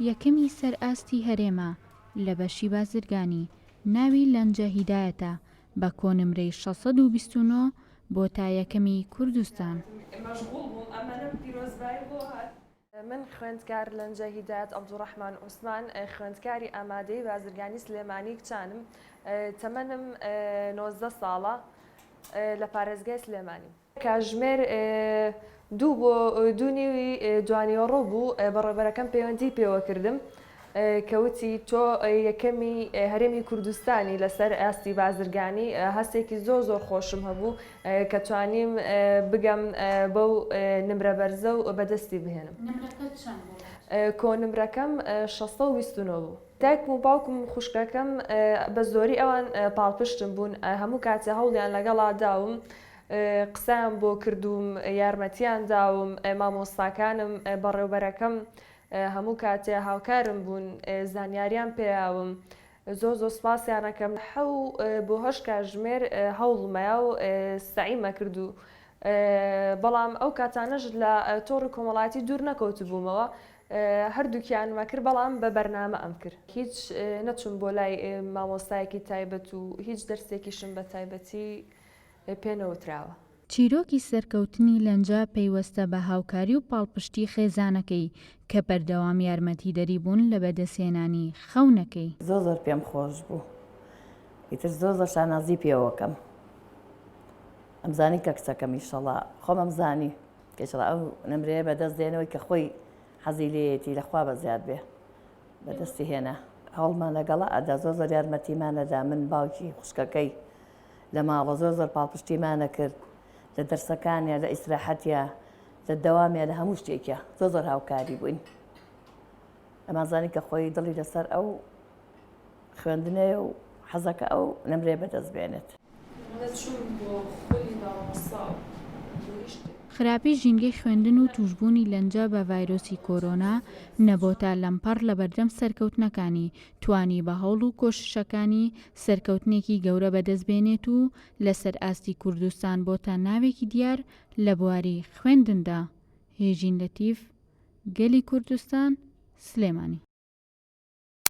یەکەمی سەر ئاستی هەرێمە لە بەشی بازرگانی ناوی لەنجە هیدایەتە بە کۆنمرەی 629 بۆ تا یەکەمی کوردستان. من خوێندکار لەنجە هیدایەت عەبدوڕەحمان عوسمان خوێندکاری ئامادەی بازرگانی سلێمانی کچانم. تەمەنم 19 ساڵە لە پارێزگای سلێمانی. کاتژمێر 2 دوانیۆڕۆ بوو بەڕێبەرەکەم پەیوەندی پێوە کردم کەوتی تۆ یەکەمی هەرێمی کوردستانی لەسەر ئاستی بازرگانی. هەستێکی زۆر خۆشم هەبوو کە توانیم بگەم بەو نمرە بەرزە و بەدەستی بهێنم. کۆنمرەکەم 629 بوو. دایکم و باوکم خوشکەکەم بە زۆری ئەوان پاڵپشتم بوون. هەموو کاتێ هەوڵیان لەگەڵا داوم، قسەیان بۆ کردوم، یارمەتیان داوم. مامۆستاکانم بەڕێوەبەرەکەم هەموو کاتێ هاوکارم بوون، زانیاریان پێیاوم. زۆر سوپاسیان ئەەکەم. بۆ 8 کاتژمێر هەوڵمەیە و سەعیمە کردو، بەڵام ئەو کاتانەش لە تۆڕی کۆمەڵایەتی دوور نەکەوت بوومەوە. هەردووکیانمە کرد، بەڵام بە بەرنامە ئەم کرد. هیچ نەچوم بۆ لای مامۆستایەکی تایبەت و هیچ دەرسێکیشم بە تایبەتی پێنەوتراوە. چیرۆکی سەرکەوتنی لەنجە پەیوەستە بە هاوکاری و پاڵپشتی خێزانەکەی کە بەردەوام یارمەتیدەری بوون لە بەدەستهێنانی خەونەکەی. زۆر پێم خۆش بوو. ئیتر زۆر شانازی پێوەکەم. ئەمزانی کە کچەکەم ئیشەڵا خۆم ئەمزانی کەشڵا ئەو نمرەیە بەدەست دێنەوەی کە خۆی حەزی لێیەتی لەخوا بەزیاد بێ بەدەستی هێنا. هەوڵمان لەگەڵا ئەدا زۆر یارمەتیمانەدا. من باوکی خوشکەکەی لە ماڵە زۆر پاڵپشتیمانە کرد، لە دەرسەکانیە، لە ئیسراحەتیە، لە دەوامیە، لە هەموو شتێکە زۆر هاوکاری بووین. ئەمانزانی کە خۆی دڵی لەسەر ئەو خوێندنەیە و حەزەکە ئەو نمرێ بەدەست بێنێت. خراپی ژینگەی خوێندن و توشبوونی لەنجە بە ڤایرۆسی کۆرۆنا نەبۆتە لەمپەڕ لە بەردەم سەرکەوتنەکانی توانی بە هەوڵ و کۆششەکانی سەرکەوتنێکی گەورە بەدەستبێنێت و لەسەر ئاستی کوردستان بۆتە ناوێکی دیار لە بواری خوێندندا. هێژین لەتیف، گەلی کوردستان، سلێمانی.